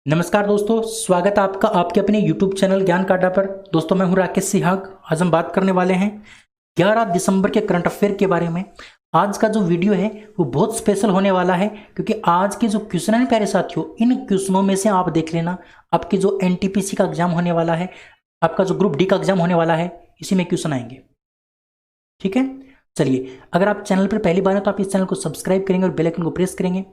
नमस्कार दोस्तों, स्वागत है आपका आपके अपने YouTube चैनल ज्ञान काटा पर। दोस्तों मैं हूं राकेश सिहाग। आज हम बात करने वाले हैं 11 दिसंबर के करंट अफेयर के बारे में। आज का जो वीडियो है वो बहुत स्पेशल होने वाला है, क्योंकि आज के जो क्वेश्चन है प्यारे साथियों, इन क्वेश्चनों में से आप देख लेना आपके जो NTPC का एग्जाम होने वाला है, आपका जो ग्रुप डी का एग्जाम होने वाला है, इसी में क्वेश्चन आएंगे। ठीक है, चलिए, अगर आप चैनल पर पहली बार है तो आप इस चैनल को सब्सक्राइब करेंगे और बेल आइकन को प्रेस करेंगे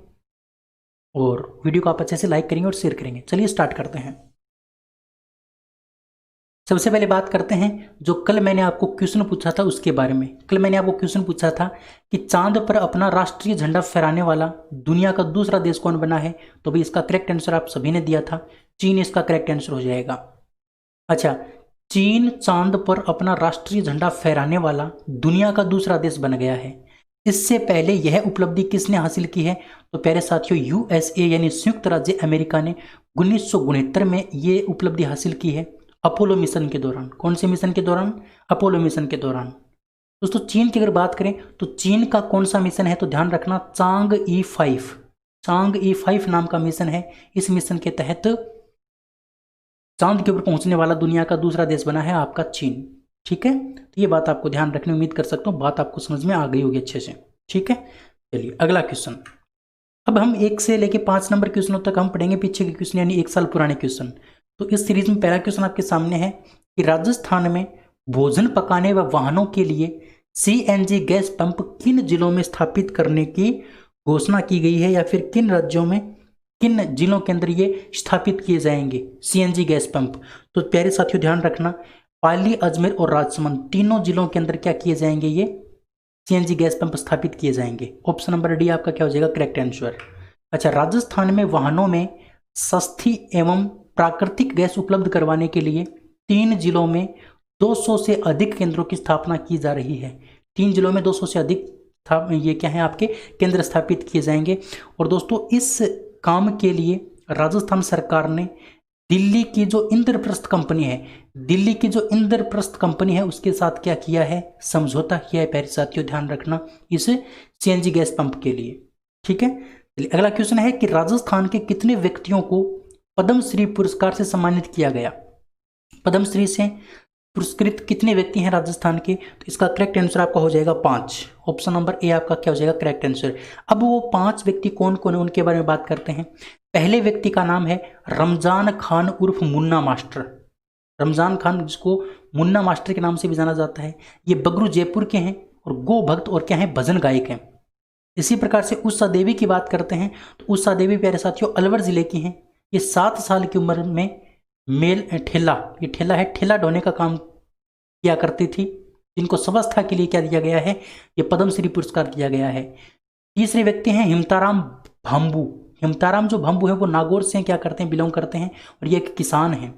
और वीडियो को आप अच्छे से लाइक करेंगे और शेयर करेंगे। चलिए स्टार्ट करते हैं। सबसे पहले बात करते हैं जो कल मैंने आपको क्वेश्चन पूछा था उसके बारे में। कल मैंने आपको क्वेश्चन पूछा था कि चांद पर अपना राष्ट्रीय झंडा फहराने वाला दुनिया का दूसरा देश कौन बना है। तो भाई इसका करेक्ट आंसर आप सभी ने दिया था, चीन इसका करेक्ट आंसर हो जाएगा। अच्छा, चीन चांद पर अपना राष्ट्रीय झंडा फहराने वाला दुनिया का दूसरा देश बन गया है। इससे पहले यह उपलब्धि किसने हासिल की है? तो प्यारे साथियों, USA यानी संयुक्त राज्य अमेरिका ने 1969 में ये उपलब्धि हासिल की है, अपोलो मिशन के दौरान। कौन से मिशन के दौरान? अपोलो मिशन के दौरान। दोस्तों चीन की अगर बात करें तो चीन का कौन सा मिशन है, तो ध्यान रखना, चांग-E5। चांग-E5 नाम का मिशन है। इस मिशन के तहत चांद के ऊपर पहुंचने वाला दुनिया का दूसरा देश बना है आपका चीन। ठीक है, तो ये बात आपको ध्यान रखने, उम्मीद कर सकता हूँ बात आपको समझ में आ गई होगी अच्छे से। ठीक है, चलिए अगला क्वेश्चन। अब हम 1 से लेके 5 नंबर क्वेश्चनों तक हम पढ़ेंगे पीछे के क्वेश्चन, यानी 1 साल पुराने क्वेश्चन। तो इस सीरीज में पहला क्वेश्चन आपके सामने है कि राजस्थान में भोजन पकाने व वाहनों के लिए CNG गैस पंप किन जिलों में स्थापित करने की घोषणा की गई है, या फिर किन राज्यों में, किन जिलों के अंदर ये स्थापित किए जाएंगे CNG गैस पंप। तो प्यारे साथियों ध्यान रखना, पाली, अजमेर और राजसमंद तीनों जिलों के अंदर क्या किए जाएंगे, ये CNG गैस पंप स्थापित किए जाएंगे। ऑप्शन नंबर डी आपका क्या हो जाएगा, करेक्ट आंसर। अच्छा, राजस्थान में वाहनों में सस्ती एवं प्राकृतिक गैस उपलब्ध करवाने के लिए 3 जिलों में 200 से अधिक केंद्रों की स्थापना की जा रही है। 3 जिलों में 200 से अधिक ये क्या है, आपके केंद्र स्थापित किए जाएंगे। और दोस्तों इस काम के लिए राजस्थान सरकार ने दिल्ली की जो इंद्रप्रस्थ कंपनी है, दिल्ली की जो इंद्रप्रस्थ कंपनी है उसके साथ क्या किया है, समझौता किया है। प्यारे साथियों ध्यान रखना, इस CNG गैस पंप के लिए। ठीक है, चलिए अगला क्वेश्चन है कि राजस्थान के कितने व्यक्तियों को पद्मश्री पुरस्कार से सम्मानित किया गया? पद्मश्री से पुरस्कृत कितने व्यक्ति हैं राजस्थान के? तो इसका करेक्ट आंसर आपका हो जाएगा 5। ऑप्शन नंबर ए आपका क्या हो जाएगा, करेक्ट आंसर। अब वो 5 व्यक्ति कौन कौन है उनके बारे में बात करते हैं। पहले व्यक्ति का नाम है रमजान खान उर्फ मुन्ना मास्टर। रमजान खान, जिसको मुन्ना मास्टर के नाम से भी जाना जाता है, ये बगरू जयपुर के हैं और गो भक्त और क्या है, भजन गायक हैं। इसी प्रकार से उषा देवी की बात करते हैं तो उषा देवी प्यारे साथियों अलवर जिले की हैं। ये 7 साल की उम्र में मेल ठेला, ये ठेला है, ठेला ढोने का काम किया करती थी, जिनको स्वास्थ्य के लिए क्या दिया गया है, ये पद्मश्री पुरस्कार दिया गया है। तीसरे व्यक्ति हैं हिमताराम भाम्बू। हिमताराम जो भाम्बू है वो नागौर से क्या करते हैं, बिलोंग करते हैं और ये एक किसान हैं।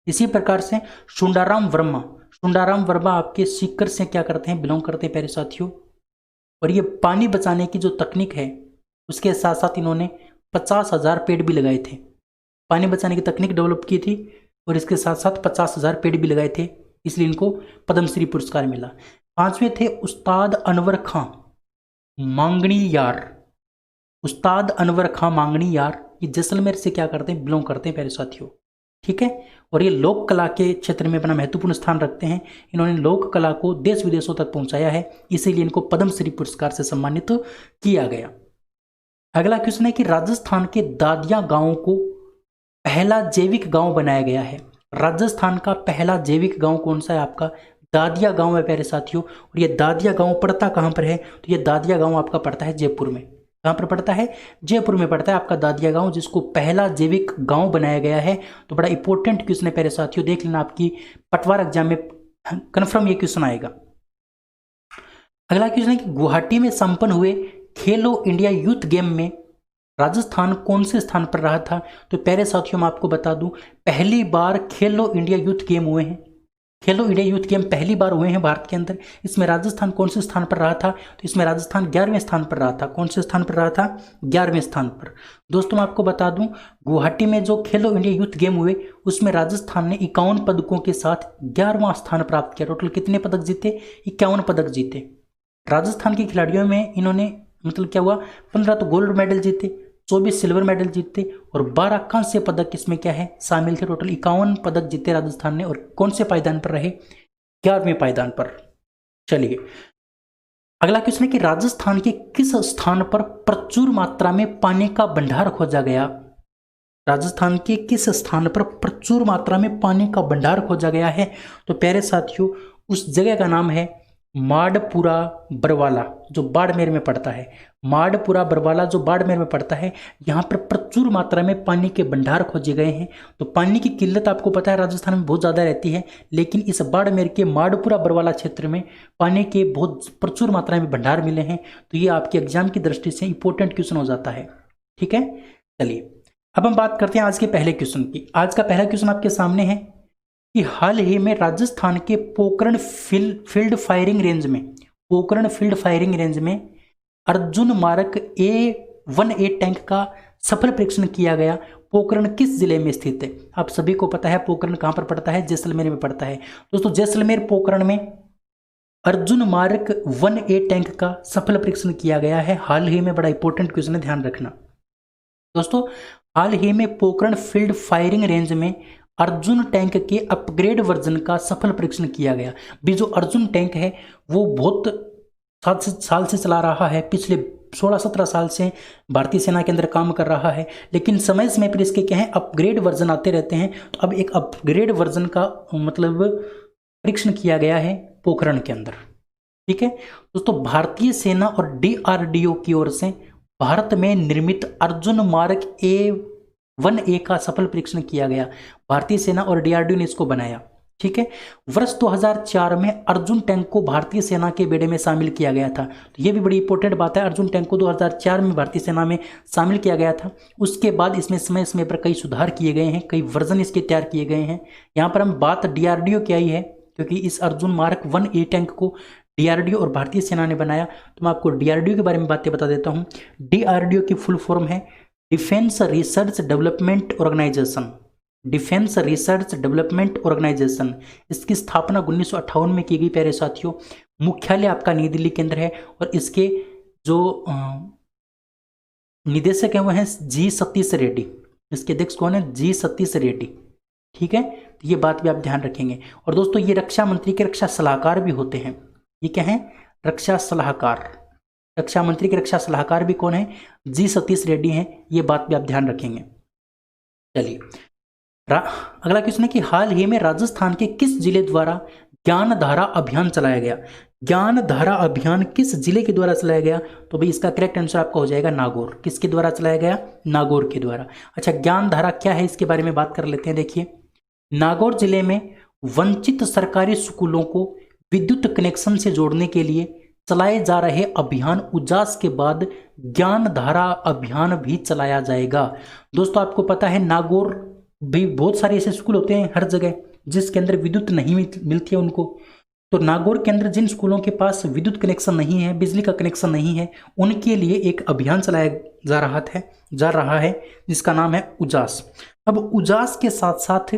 इसी प्रकार से सुंडाराम वर्मा, सुंडाराम वर्मा आपके सीकर से क्या करते हैं, बिलोंग करते हैं प्यारे साथियों। और ये पानी बचाने की जो तकनीक है उसके साथ साथ इन्होंने 50,000 पेड़ भी लगाए थे। पानी बचाने की तकनीक डेवलप की थी और इसके साथ साथ 50,000 पेड़ भी लगाए थे, इसलिए इनको पद्मश्री पुरस्कार मिला। 5वें थे उस्ताद अनवर खां मांगणी यार। उस्ताद अनवर खां मांगणी यार, ये जैसलमेर से क्या करते हैं, बिलोंग करते हैं प्यारे साथियों। ठीक है, और ये लोक कला के क्षेत्र में अपना महत्वपूर्ण स्थान रखते हैं। इन्होंने लोक कला को देश विदेशों तक पहुंचाया है, इसीलिए इनको पद्मश्री पुरस्कार से सम्मानित किया गया। अगला क्वेश्चन है कि राजस्थान के दादिया गांव को पहला जैविक गांव बनाया गया है। राजस्थान का पहला जैविक गांव कौन सा है, आपका दादिया गांव है प्यारे साथियों। और ये दादिया गांव पड़ता कहां पर है, तो ये दादिया गांव आपका पड़ता है जयपुर में। कहां पर पड़ता है, जयपुर में पड़ता है आपका दादिया गांव, जिसको पहला जैविक गांव बनाया गया है। तो बड़ा इंपॉर्टेंट क्वेश्चन है प्यारे साथियों, देख लेना, आपकी पटवार एग्जाम में कन्फर्म ये क्वेश्चन आएगा। अगला क्वेश्चन है कि गुवाहाटी में संपन्न हुए खेलो इंडिया यूथ गेम में राजस्थान कौन से स्थान पर रहा था? तो प्यारे साथियों मैं आपको बता दूं, पहली बार खेलो इंडिया यूथ गेम हुए हैं। खेलो इंडिया यूथ गेम पहली बार हुए हैं भारत के अंदर। इसमें राजस्थान कौन से स्थान पर रहा था? तो इसमें राजस्थान 11वें स्थान पर रहा था। कौन से स्थान पर रहा था? 11वें स्थान पर। दोस्तों मैं आपको बता दूं, गुवाहाटी में जो खेलो इंडिया यूथ गेम हुए उसमें राजस्थान ने 51 पदकों के साथ 11वां स्थान प्राप्त किया। टोटल कितने पदक जीते? 51 पदक जीते। राजस्थान के खिलाड़ियों में इन्होंने मतलब क्या हुआ, 15 तो गोल्ड मेडल जीते, 24 सिल्वर मेडल जीते और 12 कांस्य पदक इसमें क्या है शामिल थे। टोटल 51 पदक जीते राजस्थान ने। और कौन से पायदान पर रहे? 11वें पायदान पर। चलिए अगला क्वेश्चन है कि राजस्थान के किस स्थान पर प्रचुर मात्रा में पानी का भंडार खोजा गया? राजस्थान के किस स्थान पर प्रचुर मात्रा में पानी का भंडार खोजा गया है? तो प्यारे साथियों उस जगह का नाम है माडपुरा बरवाला, जो बाड़मेर में पड़ता है। माडपुरा बरवाला जो बाड़मेर में पड़ता है, यहाँ पर प्रचुर मात्रा में पानी के भंडार खोजे गए हैं। तो पानी की किल्लत आपको पता है राजस्थान में बहुत ज़्यादा रहती है, लेकिन इस बाड़मेर के माडपुरा बरवाला क्षेत्र में पानी के बहुत प्रचुर मात्रा में भंडार मिले हैं। तो ये आपके एग्जाम की दृष्टि से इंपॉर्टेंट क्वेश्चन हो जाता है। ठीक है, चलिए अब हम बात करते हैं आज के पहले क्वेश्चन की। आज का पहला क्वेश्चन आपके सामने है कि हाल ही में राजस्थान के पोखरण फील्ड फायरिंग रेंज में अर्जुन मारक A1A टैंक का सफल परीक्षण किया गया। पोखरण किस जिले में स्थित है? आप सभी को पता है पोखरण कहाँ पर पड़ता है, जैसलमेर में पड़ता है। दोस्तों जैसलमेर पोखरण में अर्जुन मारक 1A टैंक का सफल परीक्षण किया गया है। हाल ही में, बड़ा इंपॉर्टेंट क्वेश्चन है, ध्यान रखना दोस्तों। हाल ही में पोखरण फील्ड फायरिंग रेंज में अर्जुन टैंक के अपग्रेड वर्जन का सफल परीक्षण किया गया। भी जो अर्जुन टैंक है वो बहुत साल से चला रहा है, पिछले 16-17 साल से भारतीय सेना के अंदर काम कर रहा है, लेकिन समय समय पर इसके क्या है अपग्रेड वर्जन आते रहते हैं। तो अब एक अपग्रेड वर्जन का मतलब परीक्षण किया गया है पोखरण के अंदर। ठीक है दोस्तों, भारतीय सेना और DRDO की ओर से भारत में निर्मित अर्जुन मारक A1A का सफल परीक्षण किया गया। भारतीय सेना और DRDO ने इसको बनाया। ठीक है, वर्ष 2004 में अर्जुन टैंक को भारतीय सेना के बेड़े में शामिल किया गया था। तो ये भी बड़ी इंपॉर्टेंट बात है, अर्जुन टैंक को 2004 में भारतीय सेना में शामिल किया गया था। उसके बाद इसमें समय समय पर कई सुधार किए गए हैं, कई वर्जन इसके तैयार किए गए हैं। यहाँ पर हम बात DRDO की आई है क्योंकि इस अर्जुन मारक 1A टैंक को DRDO और भारतीय सेना ने बनाया। तो मैं आपको DRDO के बारे में बातें बता देता हूँ। DRDO की फुल फॉर्म है defence research development organisation. Defence research development organisation, इसकी स्थापना 1958 में की गई प्यारे साथियों। मुख्यालय आपका नई दिल्ली के अंदर है और इसके जो निदेशक हैं वो हैं G सतीश रेड्डी। इसके अध्यक्ष कौन है? G सतीश रेड्डी। ठीक है, तो ये बात भी आप ध्यान रखेंगे। और दोस्तों ये रक्षा मंत्री के रक्षा सलाहकार भी होते हैं। ये क्या है? रक्षा सलाहकार। रक्षा मंत्री के रक्षा सलाहकार भी कौन है? G सतीश रेड्डी हैं। ये बात भी आप ध्यान रखेंगे। चलिए अगला क्वेश्चन है कि हाल ही में राजस्थान के किस जिले द्वारा ज्ञान धारा अभियान चलाया गया? ज्ञान धारा अभियान किस जिले के द्वारा चलाया गया? तो भाई इसका करेक्ट आंसर आपका हो जाएगा नागौर। किसके द्वारा चलाया गया? नागौर के द्वारा। अच्छा, ज्ञान धारा क्या है इसके बारे में बात कर लेते हैं। देखिए, नागौर जिले में वंचित सरकारी स्कूलों को विद्युत कनेक्शन से जोड़ने के लिए चलाए जा रहे अभियान उजास के बाद ज्ञान धारा अभियान भी चलाया जाएगा। दोस्तों आपको पता है नागौर भी बहुत सारे ऐसे स्कूल होते हैं हर जगह जिसके अंदर विद्युत नहीं मिलती है उनको। तो नागौर के अंदर जिन स्कूलों के पास विद्युत कनेक्शन नहीं है, बिजली का कनेक्शन नहीं है, उनके लिए एक अभियान चलाया जा रहा है जिसका नाम है उजास। अब उजास के साथ साथ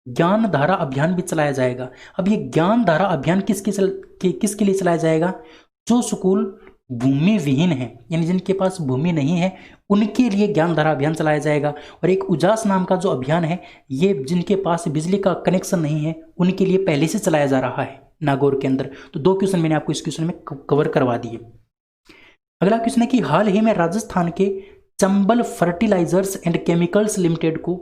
ज्ञान धारा अभियान भी चलाया जाएगा। अब ये ज्ञान धारा अभियान किसके लिए चलाया जाएगा? जो स्कूल भूमि विहीन है, यानी जिनके पास भूमि नहीं है, उनके लिए ज्ञान धारा अभियान चलाया जाएगा। और एक उजास नाम का जो अभियान है, ये जिनके पास बिजली का कनेक्शन नहीं है उनके लिए पहले से चलाया जा रहा है नागौर के अंदर। तो 2 क्वेश्चन मैंने आपको इस क्वेश्चन में कवर करवा दिए। अगला क्वेश्चन है कि हाल ही में राजस्थान के Chambal fertilisers and chemicals limited को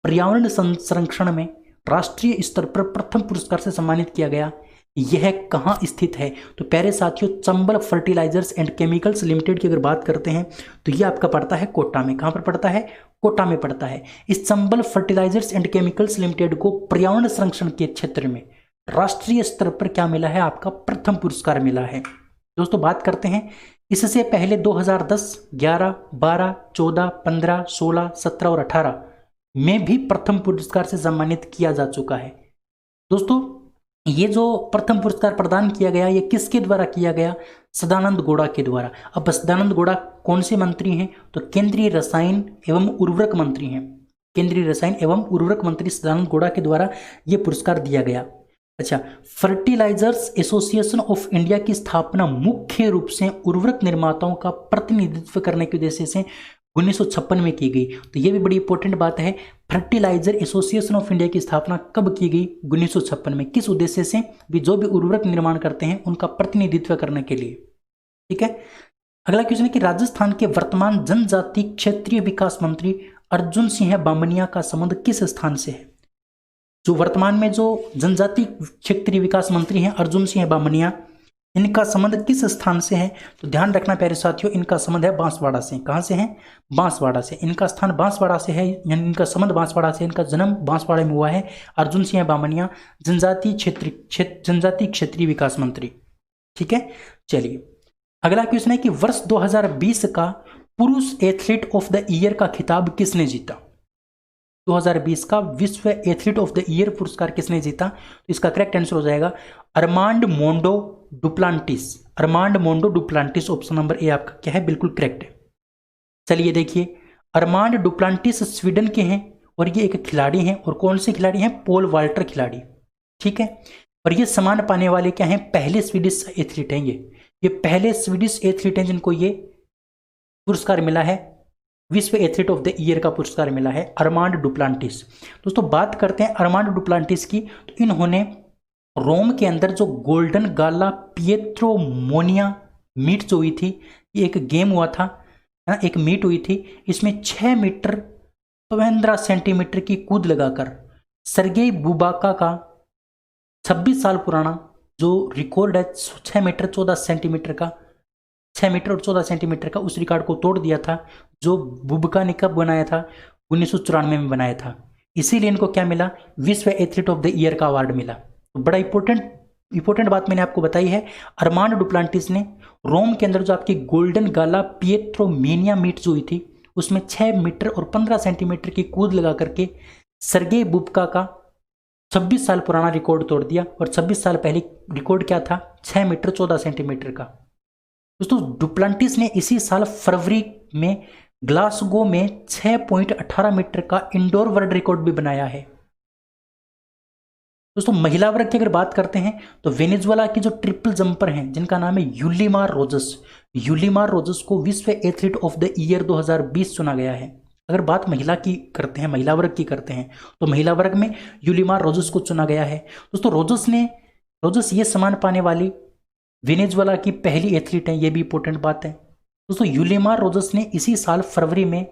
पर्यावरण संरक्षण में राष्ट्रीय स्तर पर प्रथम पुरस्कार से सम्मानित किया गया। यह कहाँ स्थित है? तो प्यारे साथियों, Chambal fertilisers and chemicals limited की अगर बात करते हैं तो यह आपका पड़ता है कोटा में। कहाँ पर पड़ता है? कोटा में पड़ता है। इस Chambal fertilisers and chemicals limited को पर्यावरण संरक्षण के क्षेत्र में राष्ट्रीय स्तर पर क्या मिला है? आपका प्रथम पुरस्कार मिला है। दोस्तों बात करते हैं, इससे पहले 2010, 11, 12, 14, 15, 16, 17 और 18 में भी प्रथम पुरस्कार से सम्मानित किया जा चुका है। दोस्तों ये जो प्रथम पुरस्कार प्रदान किया गया, ये किसके द्वारा किया गया? सदानंद गौड़ा के द्वारा। अब सदानंद गौड़ा कौन से मंत्री हैं? तो केंद्रीय रसायन एवं उर्वरक मंत्री हैं। केंद्रीय रसायन एवं उर्वरक मंत्री सदानंद गौड़ा के द्वारा ये पुरस्कार दिया गया। अच्छा, फर्टिलाइजर्स एसोसिएशन ऑफ इंडिया की स्थापना मुख्य रूप से उर्वरक निर्माताओं का प्रतिनिधित्व करने के उद्देश्य से 1956 में की गई। तो ये भी बड़ी इंपॉर्टेंट बात है। फर्टिलाइजर एसोसिएशन ऑफ इंडिया की स्थापना कब की गई? 1956 में। किस उद्देश्य से? भी जो भी उर्वरक निर्माण करते हैं उनका प्रतिनिधित्व करने के लिए। ठीक है। अगला क्वेश्चन है कि राजस्थान के वर्तमान जनजाति क्षेत्रीय विकास मंत्री अर्जुन सिंह बामनिया का संबंध किस स्थान से है? जो वर्तमान में जो जनजाति क्षेत्रीय विकास मंत्री हैं अर्जुन सिंह बामनिया, इनका संबंध किस स्थान से है? तो ध्यान रखना प्यारे साथियों, इनका संबंध है बांसवाड़ा से। कहां से है? बांसवाड़ा से। इनका स्थान बांसवाड़ा से है, यानी इनका संबंध बांसवाड़ा से। इनका जन्म बांसवाड़ा में हुआ है। अर्जुन सिंह बामनिया जनजाति क्षेत्रीय विकास मंत्री। ठीक है। चलिए अगला क्वेश्चन है कि वर्ष 2020 का पुरुष एथलीट ऑफ द ईयर का खिताब किसने जीता? 2020 का विश्व एथलीट ऑफ द ईयर पुरस्कार किसने जीता? तो इसका करेक्ट आंसर हो जाएगा अरमांड Mondo Duplantis. अरमांड Mondo Duplantis option number ए आपका क्या है? बिल्कुल करेक्ट है। चलिए देखिए, अरमांड डुप्लांटिस स्वीडन के हैं और ये एक खिलाड़ी हैं। और कौन से खिलाड़ी हैं? पोल वाल्टर खिलाड़ी। ठीक है। और ये सम्मान पाने वाले क्या हैं? पहले स्वीडिश एथलीट हैं। ये पहले स्वीडिश एथलीट हैं जिनको ये पुरस्कार मिला है, विश्व एथलीट ऑफ द ईयर का पुरस्कार मिला है, अरमांड डुप्लांटिस। दोस्तों बात करते हैं अरमांड डुप्लांटिस की। तो इन्होंने रोम के अंदर जो गोल्डन गाला पिएट्रोमोनिया मीट जो हुई थी, ये एक गेम हुआ था, है ना, एक मीट हुई थी। इसमें 6 मीटर 15 सेंटीमीटर की कूद लगाकर सर्गेई बुबाका का 26 साल पुराना जो रिकॉर्ड है 6 मीटर 14 सेंटीमीटर का, 6 मीटर और 14 सेंटीमीटर का, उस रिकॉर्ड को तोड़ दिया था जो बुबका ने कब बनाया था? 1994 में बनाया था। इसीलिए इनको क्या मिला? विश्व एथलीट ऑफ द ईयर का अवार्ड मिला। तो बड़ा इंपॉर्टेंट बात मैंने आपको बताई है। अरमांड डुप्लांटिस ने रोम के अंदर जो आपकी गोल्डन गाला पिएट्रोमेनिया मीट जो हुई थी उसमें 6 मीटर और 15 सेंटीमीटर की कूद लगा करके सर्गेई बुबका का 26 साल पुराना रिकॉर्ड तोड़ दिया। और 26 साल पहले रिकॉर्ड क्या था? 6 मीटर 14 सेंटीमीटर का। दोस्तों डुप्लांटिस ने इसी साल फरवरी में ग्लासगो में 6.18 मीटर का इंडोर वर्ल्ड रिकॉर्ड भी बनाया है। दोस्तों महिला वर्ग की अगर बात करते हैं तो वेनेजुएला की जो ट्रिपल जंपर हैं जिनका नाम है यूलिमार रोजस को विश्व एथलीट ऑफ द ईयर 2020 चुना गया है। अगर बात महिला की करते हैं, महिला वर्ग की करते हैं, तो महिला वर्ग में यूलिमार रोजस को चुना गया है। दोस्तों रोजस ये सम्मान पाने वाली वेनेजुएला की पहली एथलीट है। ये भी इंपॉर्टेंट बात है। दोस्तों यूलिमार रोजस ने इसी साल फरवरी में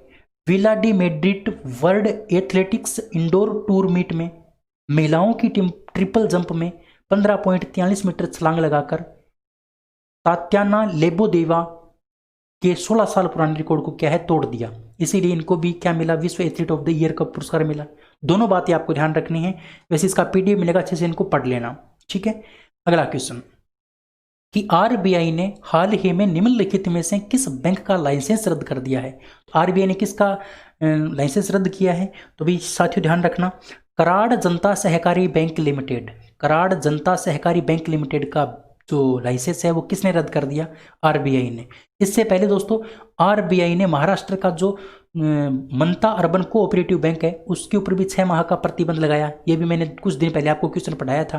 Villa de Madrid World Athletics Indoor Tour meet में महिलाओं की टीम ट्रिपल जंप में 15.43 मीटर छलांग लगाकर तात्याना लेबोदेवा के 16 साल पुराने रिकॉर्ड को क्या है? तोड़ दिया। इसीलिए इनको भी क्या मिला? विश्व एथलीट ऑफ द ईयर का पुरस्कार मिला। दोनों बातें आपको ध्यान रखनी है। वैसे इसका पीडीएफ मिलेगा, अच्छे से इनको पढ़ लेना। ठीक है। अगला क्वेश्चन कि आरबीआई ने हाल ही में निम्नलिखित में से किस बैंक का लाइसेंस रद्द कर दिया है? तो आरबीआई ने किसका लाइसेंस रद्द किया है? तो भी साथियों ध्यान रखना, कराड़ जनता सहकारी बैंक लिमिटेड, कराड़ जनता सहकारी बैंक लिमिटेड का जो लाइसेंस है वो किसने रद्द कर दिया? आरबीआई ने। इससे पहले दोस्तों आरबीआई ने महाराष्ट्र का जो मनता अर्बन कोऑपरेटिव बैंक है उसके ऊपर भी 6 माह का प्रतिबंध लगाया। ये भी मैंने कुछ दिन पहले आपको क्वेश्चन पढ़ाया था।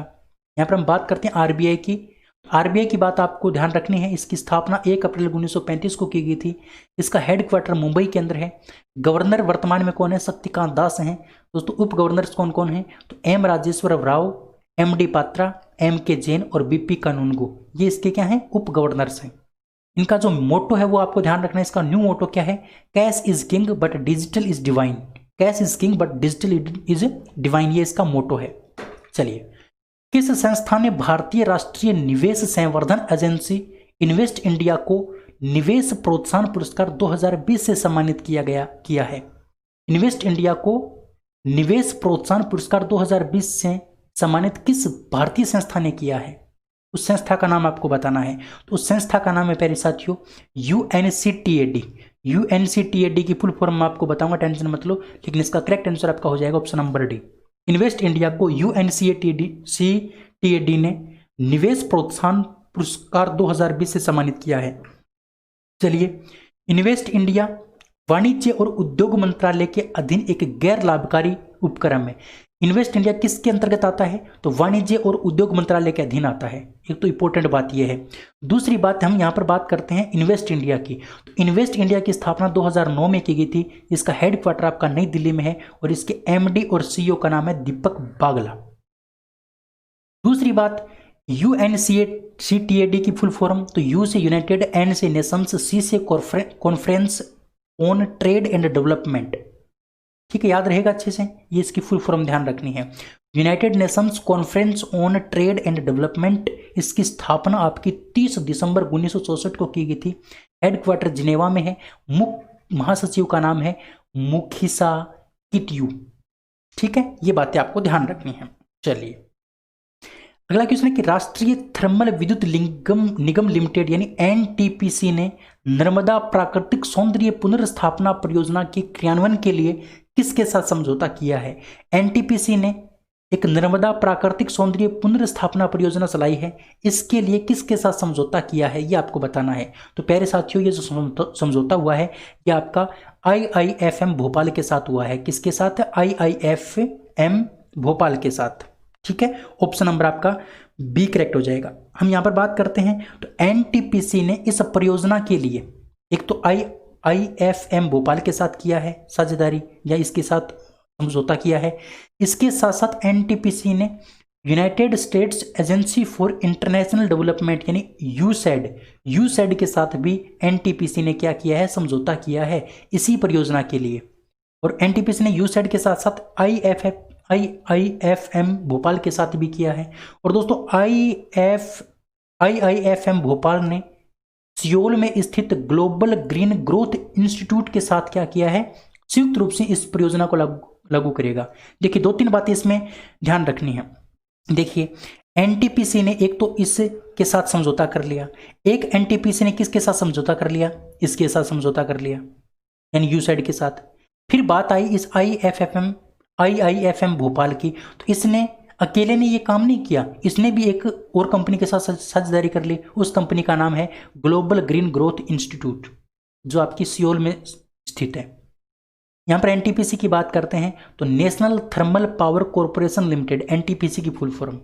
यहाँ पर हम बात करते हैं आरबीआई की। आरबीआई की बात आपको ध्यान रखनी है। इसकी स्थापना 1 अप्रैल 1935 को की गई थी। इसका हेडक्वार्टर मुंबई के अंदर है। गवर्नर वर्तमान में कौन है? शक्तिकांत दास हैं। दोस्तों उप गवर्नर्स कौन कौन हैं? तो M Rajeshwar Rao, M D Patra, M K Jain और बीपी कानूनगो, ये इसके क्या हैं? उप गवर्नर्स हैं। इनका जो मोटो है वो आपको ध्यान रखना है। इसका न्यू मोटो क्या है? Cash is king but digital is divine. Cash is king but digital is divine, ये इसका मोटो है। चलिए, किस संस्था ने भारतीय राष्ट्रीय निवेश संवर्धन एजेंसी इन्वेस्ट इंडिया को निवेश प्रोत्साहन पुरस्कार 2020 से सम्मानित किया है? इन्वेस्ट इंडिया को निवेश प्रोत्साहन पुरस्कार 2020 से सम्मानित किस भारतीय संस्था ने किया है? उस संस्था का नाम आपको बताना है। तो उस संस्था का नाम है प्यारे साथियों यूएनसीटीएडी। यूएनसीटीएडी की फुल फॉर्म मैं आपको बताऊंगा, टेंशन मत लो, लेकिन इसका करेक्ट आंसर आपका हो जाएगा option number D. Invest India को यूएनसीटीएडी ने निवेश प्रोत्साहन पुरस्कार 2020 से सम्मानित किया है। चलिए, इन्वेस्ट इंडिया वाणिज्य और उद्योग मंत्रालय के अधीन एक गैर लाभकारी उपक्रम है। इन्वेस्ट इंडिया किसके अंतर्गत आता है? तो वाणिज्य और उद्योग मंत्रालय के अधीन आता है। एक तो इंपॉर्टेंट बात यह है। दूसरी बात, हम यहाँ पर बात करते हैं इन्वेस्ट इंडिया की। तो इन्वेस्ट इंडिया की स्थापना 2009 में की गई थी। इसका हेडक्वार्टर आपका नई दिल्ली में है और इसके एमडी और सीईओ का नाम है दीपक बागला। दूसरी बात, यूएनसीटीएडी की फुल फॉर्म, तो यू से यूनाइटेड, एन से नेशंस, सी से conference on trade and development. ठीक है, याद रहेगा अच्छे से, ये इसकी फुल फॉर्म ध्यान रखनी है। United Nations conference on trade and development, इसकी स्थापना आपकी 30 दिसंबर 1964 को की गई थी। हेडक्वार्टर जिनेवा में है। मुख्य महासचिव का नाम है मुखिसा किटयू। ठीक है, ये बातें आपको ध्यान रखनी है। चलिए अगला क्वेश्चन है कि राष्ट्रीय थर्मल विद्युत निगम लिमिटेड यानी एनटीपीसी ने नर्मदा प्राकृतिक सौंदर्य पुनर्स्थापना परियोजना के क्रियान्वयन के लिए किसके साथ समझौता किया है? एनटीपीसी ने एक नर्मदा प्राकृतिक सौंदर्य पुनर्स्थापना परियोजना चलाई है। इसके लिए किसके साथ समझौता किया है, ये आपको बताना है। तो प्यारे साथियों, ये जो समझौता हुआ है ये आपका IIFM भोपाल के साथ हुआ है। किसके साथ? IIFM भोपाल के साथ। ठीक है, ऑप्शन नंबर आपका बी करेक्ट हो जाएगा। हम यहां पर बात करते हैं तो एनटीपीसी ने इस परियोजना के लिए एक तो IIFM भोपाल के साथ किया है साझेदारी या इसके साथ समझौता किया है। इसके साथ साथ एनटीपीसी ने United states agency for international development यानी यूसैड के साथ भी एनटीपीसी ने क्या किया है? समझौता किया है इसी परियोजना के लिए। और एनटीपीसी ने यूसैड के साथ साथ IIFM भोपाल के साथ भी किया है। और दोस्तों IIFM भोपाल ने सियोल में स्थित ग्लोबल ग्रीन ग्रोथ इंस्टीट्यूट के साथ क्या किया है? संयुक्त रूप से इस परियोजना को लागू करेगा। देखिए 2-3 बातें इसमें ध्यान रखनी है। देखिए एनटीपीसी ने एक तो इसके साथ समझौता कर लिया, एक एनटीपीसी ने किसके साथ समझौता कर लिया? इसके साथ समझौता कर लिया यानी यूसैड के साथ। फिर बात आई इस IIFM भोपाल की, तो इसने अकेले ने ये काम नहीं किया, इसने भी एक और कंपनी के साथ साझेदारी कर ली। उस कंपनी का नाम है ग्लोबल ग्रीन ग्रोथ इंस्टीट्यूट जो आपकी सियोल में स्थित है। यहाँ पर एनटीपीसी की बात करते हैं तो national thermal power corporation limited, NTPC की फुल फॉर्म।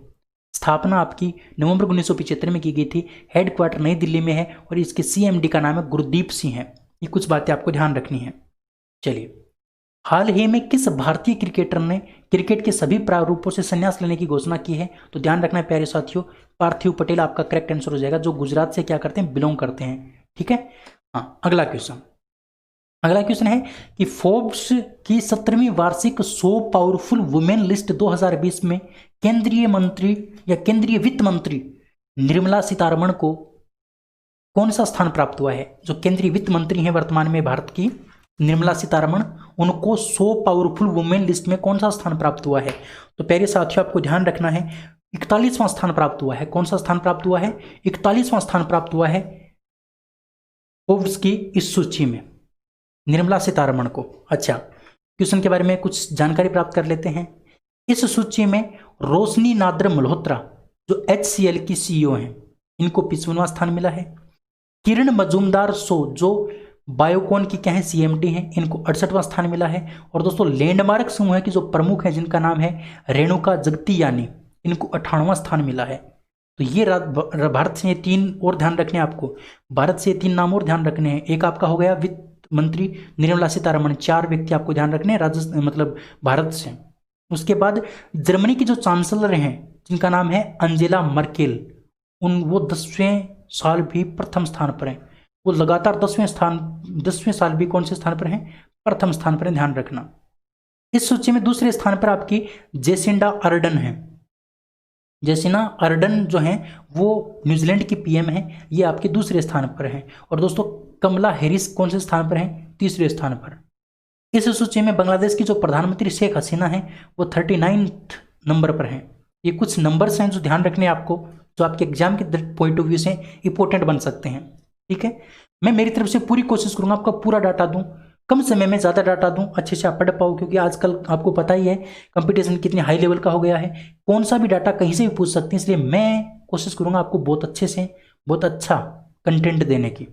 स्थापना आपकी नवंबर 1975 में की गई थी। हेडक्वार्टर नई दिल्ली में है और इसके CMD का नाम है गुरदीप सिंह है। ये कुछ बातें आपको ध्यान रखनी है। चलिए, हाल ही में किस भारतीय क्रिकेटर ने क्रिकेट के सभी प्रारूपों से संन्यास लेने की घोषणा की है? तो ध्यान रखना है प्यारे साथियों, पार्थिव पटेल आपका करेक्ट आंसर हो जाएगा, जो गुजरात से क्या करते हैं? बिलोंग करते हैं। ठीक है, हाँ। अगला क्वेश्चन है कि फोर्ब्स की 17वीं वार्षिक 100 पावरफुल वुमेन लिस्ट 2020 में केंद्रीय मंत्री या केंद्रीय वित्त मंत्री निर्मला सीतारमण को कौन सा स्थान प्राप्त हुआ है? जो केंद्रीय वित्त मंत्री हैं वर्तमान में भारत की, निर्मला सीतारमण, उनको 100 पावरफुल वुमेन लिस्ट में कौन सा स्थान प्राप्त हुआ है? तो प्यारे साथियों आपको ध्यान रखना है 41वां स्थान प्राप्त हुआ है। कौन सा स्थान प्राप्त हुआ है? 41वां स्थान प्राप्त हुआ है फोर्ब्स की इस सूची में निर्मला सीतारमण को। अच्छा, क्वेश्चन के बारे में कुछ जानकारी प्राप्त कर लेते हैं। इस सूची में रोशनी नादर मल्होत्रा जो HCL की CEO हैं, इनको 55वां स्थान मिला है। किरण मजूमदार शो जो बायोकॉन की क्या है? CMD हैं, इनको 68वां स्थान मिला है। और दोस्तों लैंडमार्क समूह की जो प्रमुख है जिनका नाम है रेणुका जगतियानी, इनको 98वां स्थान मिला है। तो ये भारत से 3 और ध्यान रखने आपको, भारत से 3 नाम और ध्यान रखने हैं। एक आपका हो गया वित्त मंत्री निर्मला सीतारमण, 4 व्यक्ति आपको ध्यान रखने हैं राजस्थान मतलब भारत से। उसके बाद जर्मनी की जो चांसलर हैं जिनका नाम है अंजेला मर्केल, वो 10वें साल भी प्रथम स्थान पर हैं। वो लगातार 10वें साल भी कौन से स्थान पर हैं? प्रथम स्थान पर, ध्यान रखना। इस सूची में दूसरे स्थान पर आपकी जेसिंडा अर्डन है। जेसिंडा अर्डन जो हैं वो न्यूजीलैंड की PM हैं, ये आपके दूसरे स्थान पर हैं। और दोस्तों कमला हैरिस कौन से स्थान पर हैं? तीसरे स्थान पर। इस सूची में बांग्लादेश की जो प्रधानमंत्री शेख हसीना हैं वो 39 नंबर पर हैं। ये कुछ नंबर्स हैं जो ध्यान रखने आपको, जो आपके एग्जाम के पॉइंट ऑफ व्यू से इंपॉर्टेंट बन सकते हैं। ठीक है, मैं मेरी तरफ से पूरी कोशिश करूंगा आपका पूरा डाटा दूं, कम समय में ज़्यादा डाटा दूं, अच्छे से आप पढ़ पाओ, क्योंकि आजकल आपको पता ही है कंपटीशन कितने हाई लेवल का हो गया है, कौन सा भी डाटा कहीं से भी पूछ सकते हैं। इसलिए मैं कोशिश करूंगा आपको बहुत अच्छे से बहुत अच्छा कंटेंट देने की।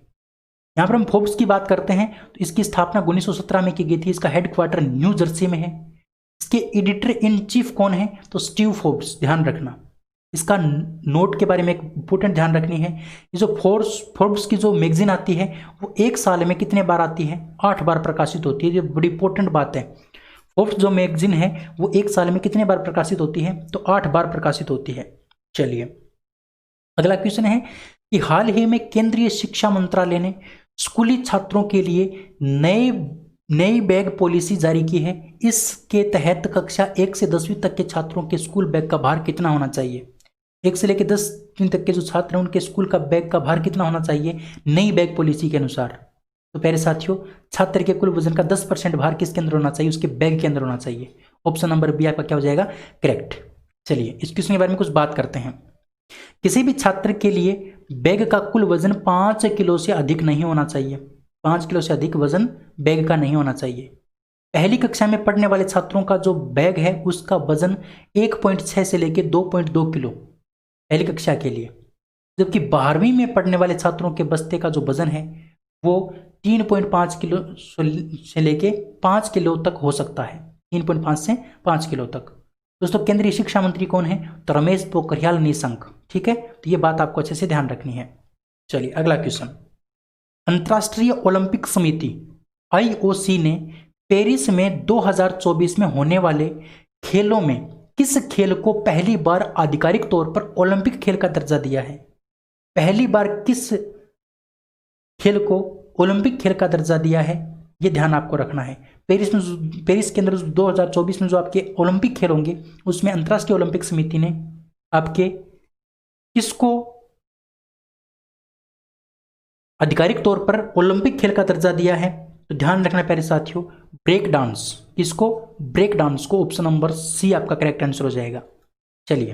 यहाँ पर हम फोर्ब्स की बात करते हैं तो इसकी स्थापना 1917 में की गई थी। इसका हेडक्वार्टर न्यू जर्सी में है। इसके एडिटर इन चीफ कौन है? तो स्टीव फोर्ब्स, ध्यान रखना। इसका नोट के बारे में एक इंपॉर्टेंट ध्यान रखनी है, ये जो फोर्ब्स की जो मैगजीन आती है वो एक साल में कितने बार आती है? 8 बार प्रकाशित होती है। ये बड़ी इंपॉर्टेंट बात है। फोर्ब्स जो मैगजीन है वो एक साल में कितने बार प्रकाशित होती है? तो 8 बार प्रकाशित होती है। चलिए अगला क्वेश्चन है कि हाल ही में केंद्रीय शिक्षा मंत्रालय ने स्कूली छात्रों के लिए नई बैग पॉलिसी जारी की है। इसके तहत कक्षा 1 से 10वीं तक के छात्रों के स्कूल बैग का भार कितना होना चाहिए? 1 से लेकर 10वीं तक के जो छात्र हैं उनके स्कूल का बैग का भार कितना होना चाहिए नई बैग पॉलिसी के अनुसार? तो प्यारे साथियों, छात्र के कुल वजन का 10% भार किसके अंदर होना चाहिए? उसके बैग के अंदर होना चाहिए। ऑप्शन नंबर बी आपका क्या हो जाएगा? करेक्ट। चलिए इस क्वेश्चन के बारे में कुछ बात करते हैं। किसी भी छात्र के लिए बैग का कुल वजन 5 किलो से अधिक नहीं होना चाहिए। 5 किलो से अधिक वजन बैग का नहीं होना चाहिए। पहली कक्षा में पढ़ने वाले छात्रों का जो बैग है उसका वजन 1.6 से लेकर 2.2 किलो पहली कक्षा के लिए, जबकि 12वीं में पढ़ने वाले छात्रों के बस्ते का जो वजन है वो 3.5 किलो से लेके 5 किलो तक हो सकता है। 3.5 से 5 किलो तक। दोस्तों केंद्रीय शिक्षा मंत्री कौन है? तो रमेश पोखरियाल निशंक। ठीक है, तो ये बात आपको अच्छे से ध्यान रखनी है। चलिए अगला क्वेश्चन। अंतर्राष्ट्रीय ओलंपिक समिति IOC ने पेरिस में 2024 में होने वाले खेलों में किस खेल को पहली बार आधिकारिक तौर पर ओलंपिक खेल का दर्जा दिया है? पहली बार किस खेल को ओलंपिक खेल का दर्जा दिया है, ये ध्यान आपको रखना है। पेरिस के अंदर 2024 में जो आपके ओलंपिक खेल होंगे उसमें अंतर्राष्ट्रीय ओलंपिक समिति ने आपके किसको आधिकारिक तौर पर ओलंपिक खेल का दर्जा दिया है? तो ध्यान रखना प्यारे साथियों, ब्रेक डांस। किसको? ब्रेक डांस को। ऑप्शन नंबर सी आपका करेक्ट आंसर हो जाएगा। चलिए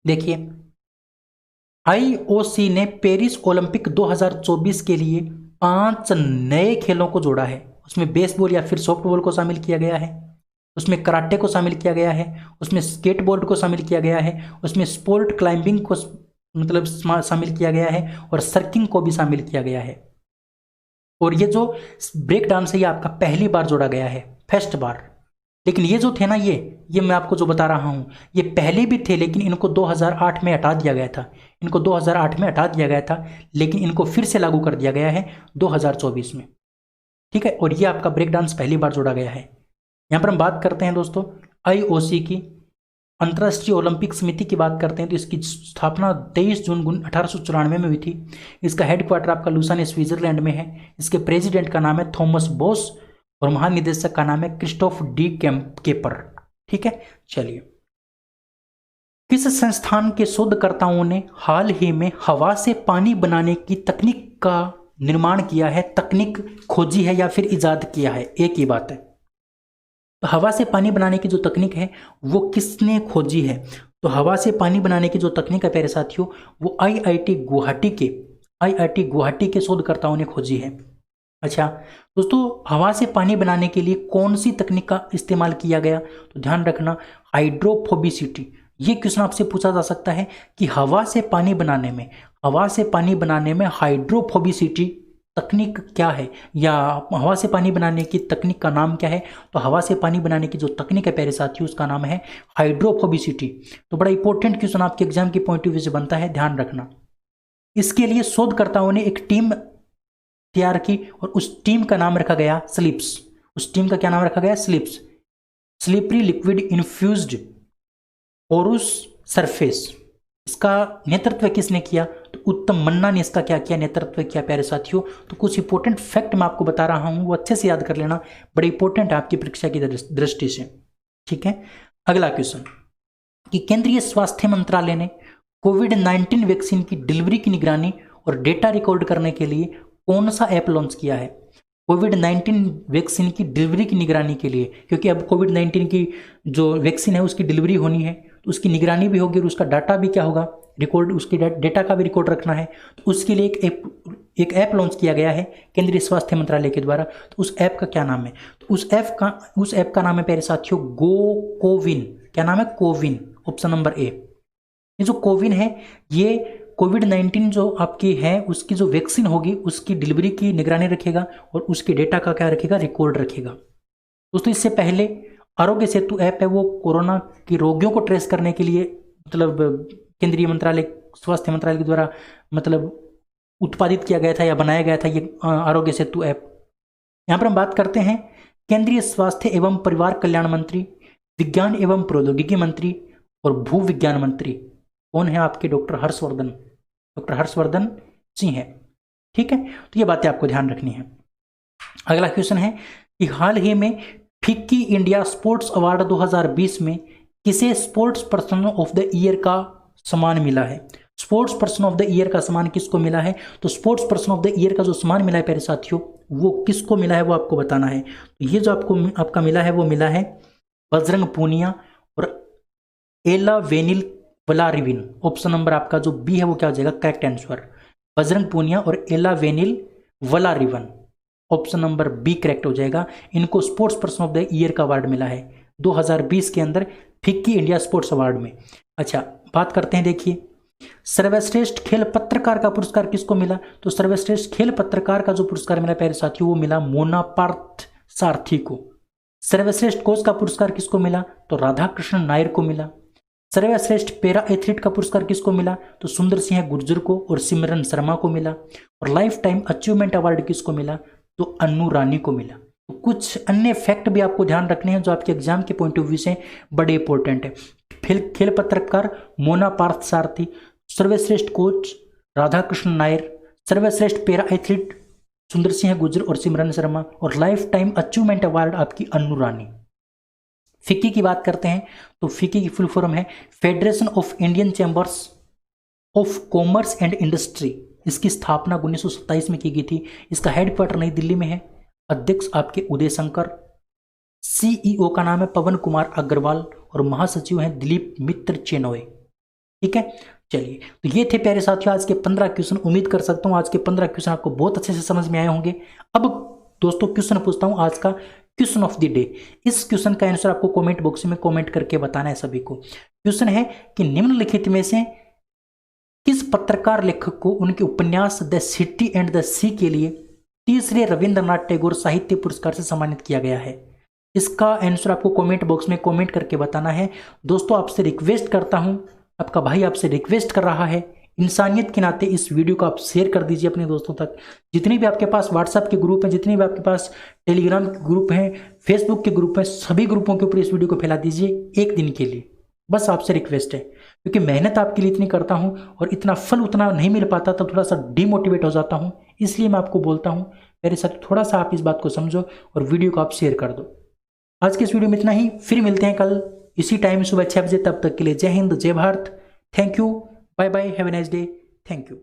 देखिए, IOC ने पेरिस ओलंपिक 2024 के लिए 5 नए खेलों को जोड़ा है। उसमें बेसबॉल या फिर सॉफ्टबॉल को शामिल किया गया है, उसमें कराटे को शामिल किया गया है, उसमें स्केटबोर्ड को शामिल किया गया है, उसमें स्पोर्ट क्लाइंबिंग को मतलब शामिल किया गया है और सर्किंग को भी शामिल किया गया है। और ये जो ब्रेक डांस है ये आपका पहली बार जोड़ा गया है, फर्स्ट बार। लेकिन ये जो थे ना ये मैं आपको जो बता रहा हूँ ये पहले भी थे, लेकिन इनको 2008 में हटा दिया गया था। इनको 2008 में हटा दिया गया था, लेकिन इनको फिर से लागू कर दिया गया है 2024 में। ठीक है, और ये आपका ब्रेक डांस पहली बार जोड़ा गया है। यहाँ पर हम बात करते हैं दोस्तों IOC की, अंतर्राष्ट्रीय ओलंपिक समिति की बात करते हैं तो इसकी स्थापना 23 जून 1894 में हुई थी। इसका हेडक्वार्टर आपका लुसान स्विट्जरलैंड में है। इसके प्रेसिडेंट का नाम है थॉमस बोस और महानिदेशक का नाम है क्रिस्टोफ डी केपर। ठीक है, चलिए किस संस्थान के शोधकर्ताओं ने हाल ही में हवा से पानी बनाने की तकनीक का निर्माण किया है? तकनीक खोजी है या फिर इजाद किया है, एक ही बात है। तो हवा से पानी बनाने की जो तकनीक है वो किसने खोजी है? तो हवा से पानी बनाने की जो तकनीक है प्यारे साथियों वो IIT गुवाहाटी के शोधकर्ताओं ने खोजी है। अच्छा दोस्तों, हवा से पानी बनाने के लिए कौन सी तकनीक का इस्तेमाल किया गया? तो ध्यान रखना, हाइड्रोफोबिसिटी। ये क्वेश्चन आपसे पूछा जा सकता है कि हवा से पानी बनाने में हाइड्रोफोबिसिटी तकनीक क्या है, या हवा से पानी बनाने की तकनीक का नाम क्या है? तो हवा से पानी बनाने की जो तकनीक है प्यारे साथियों उसका नाम है हाइड्रोफोबिसिटी। तो बड़ा इंपॉर्टेंट क्वेश्चन आपके एग्जाम के पॉइंट ऑफ व्यू से बनता है, ध्यान रखना। इसके लिए शोधकर्ताओं ने एक टीम तैयार की और उस टीम का नाम रखा गया स्लिप्स। उस टीम का क्या नाम रखा गया? SLIPS. Slippery liquid infused porous surface. इसका नेतृत्व किसने किया? तो उत्तम मन्ना ने इसका क्या किया? नेतृत्व किया प्यारे साथियों। तो कुछ इंपॉर्टेंट फैक्ट मैं आपको बता रहा हूं, वो अच्छे से याद कर लेना, बड़े इंपॉर्टेंट है आपकी परीक्षा की दृष्टि से। ठीक है, अगला क्वेश्चन कि केंद्रीय स्वास्थ्य मंत्रालय ने कोविड-19 वैक्सीन की डिलीवरी की निगरानी और डेटा रिकॉर्ड करने के लिए कौन सा ऐप लॉन्च किया है? कोविड-19 वैक्सीन की डिलीवरी की निगरानी के लिए, क्योंकि अब कोविड-19 की जो वैक्सीन है उसकी डिलीवरी होनी है तो उसकी निगरानी भी होगी और उसका डाटा भी क्या होगा? रिकॉर्ड, उसकी डेटा का भी रिकॉर्ड रखना है। तो उसके लिए एक ऐप लॉन्च किया गया है केंद्रीय स्वास्थ्य मंत्रालय के द्वारा। तो उस ऐप का क्या नाम है? तो उस ऐप का नाम है प्यारे साथियों कोविन। क्या नाम है? कोविन। Option number A. ये जो कोविन है ये कोविड-19 जो आपकी है उसकी जो वैक्सीन होगी उसकी डिलीवरी की निगरानी रखेगा और उसके डेटा का क्या रखेगा? रिकॉर्ड रखेगा। दोस्तों इससे पहले आरोग्य सेतु ऐप है वो कोरोना की रोगियों को ट्रेस करने के लिए मतलब केंद्रीय मंत्रालय स्वास्थ्य मंत्रालय के द्वारा मतलब उत्पादित किया गया था या बनाया गया था ये आरोग्य सेतु ऐप। यहाँ पर हम बात करते हैं केंद्रीय स्वास्थ्य एवं परिवार कल्याण मंत्री, विज्ञान एवं प्रौद्योगिकी मंत्री और भू विज्ञान मंत्री कौन है आपके? डॉक्टर हर्षवर्धन सिंह है। ठीक है, तो ये बातें आपको ध्यान रखनी है। अगला क्वेश्चन है कि हाल ही में फिक्की इंडिया स्पोर्ट्स अवार्ड 2020 में किसे sports person of the year का सम्मान मिला है? Sports person of the year का सम्मान किसको मिला है? तो sports person of the year का जो सम्मान मिला है प्यारे साथियों, वो किसको मिला है वो आपको बताना है। तो ये जो आपका मिला है वो मिला है बजरंग पूनिया और Elavenil Valarivan. Option number आपका जो बी है वो क्या हो जाएगा? Correct answer. बजरंग पूनिया और Elavenil Valarivan, option number B correct हो जाएगा। इनको sports person of the year का अवार्ड मिला है 2020 के अंदर फिक्की इंडिया स्पोर्ट्स अवार्ड में। अच्छा, बात करते हैं, देखिए सर्वश्रेष्ठ खेल पत्रकार का पुरस्कार किसको मिला? तो सर्वश्रेष्ठ खेल पत्रकार का जो पुरस्कार मिला प्यारे साथियों वो मिला मोना पार्थ सारथी को। सर्वश्रेष्ठ कोच का पुरस्कार किसको मिला? तो राधाकृष्ण नायर को मिला। सर्वश्रेष्ठ पैरा एथलीट का पुरस्कार किसको मिला? तो सुंदर सिंह गुर्जर को और सिमरन शर्मा को मिला। और लाइफ टाइम अचीवमेंट अवार्ड किसको मिला? तो अन्नू रानी को मिला। तो कुछ अन्य फैक्ट भी आपको ध्यान रखने हैं जो आपके एग्जाम के पॉइंट ऑफ व्यू से बड़े इंपॉर्टेंट है। खेल पत्रकार मोना पार्थ सारथी, सर्वश्रेष्ठ कोच राधाकृष्ण नायर, सर्वश्रेष्ठ पैरा एथलीट सुंदर सिंह गुर्जर और सिमरन शर्मा, और लाइफ टाइम अचीवमेंट अवार्ड आपकी अन्नू रानी। फिक्की की बात करते हैं तो फिक्की की फुल फॉर्म है federation of Indian chambers of commerce and industry. इसकी स्थापना 1927 में की गई थी। इसका हेडक्वार्टर नई दिल्ली में है। अध्यक्ष आपके उदय शंकर, सीईओ का नाम है पवन कुमार अग्रवाल और महासचिव हैं दिलीप मित्र चेनोय। ठीक है, चलिए, तो ये थे प्यारे साथियों आज के 15 क्वेश्चन। उम्मीद कर सकता हूँ आज के 15 क्वेश्चन आपको बहुत अच्छे से समझ में आए होंगे। अब दोस्तों क्वेश्चन पूछता हूँ आज का क्वेश्चन ऑफ द डे। इस क्वेश्चन का आंसर आपको कमेंट बॉक्स में कमेंट करके बताना है सभी को। क्वेश्चन है कि निम्नलिखित में से किस पत्रकार लेखक को उनके उपन्यास द सिटी एंड द सी के लिए तीसरे रविंद्रनाथ टैगोर साहित्य पुरस्कार से सम्मानित किया गया है? इसका आंसर आपको कमेंट बॉक्स में कमेंट करके बताना है। दोस्तों आपसे रिक्वेस्ट करता हूं, आपका भाई आपसे रिक्वेस्ट कर रहा है, इंसानियत के नाते इस वीडियो को आप शेयर कर दीजिए अपने दोस्तों तक। जितने भी आपके पास व्हाट्सएप के ग्रुप हैं, जितने भी आपके पास टेलीग्राम के ग्रुप हैं, फेसबुक के ग्रुप हैं, सभी ग्रुपों के ऊपर इस वीडियो को फैला दीजिए एक दिन के लिए। बस आपसे रिक्वेस्ट है, क्योंकि मेहनत आपके लिए इतनी करता हूं और इतना फल उतना नहीं मिल पाता तो थोड़ा सा डिमोटिवेट हो जाता हूं। इसलिए मैं आपको बोलता हूं मेरे साथ थोड़ा सा आप इस बात को समझो और वीडियो को आप शेयर कर दो। आज के इस वीडियो में इतना ही, फिर मिलते हैं कल इसी टाइम सुबह 6 बजे। तब तक के लिए Jai Hind, Jai Bharat, thank you, bye bye, have a nice day, thank you.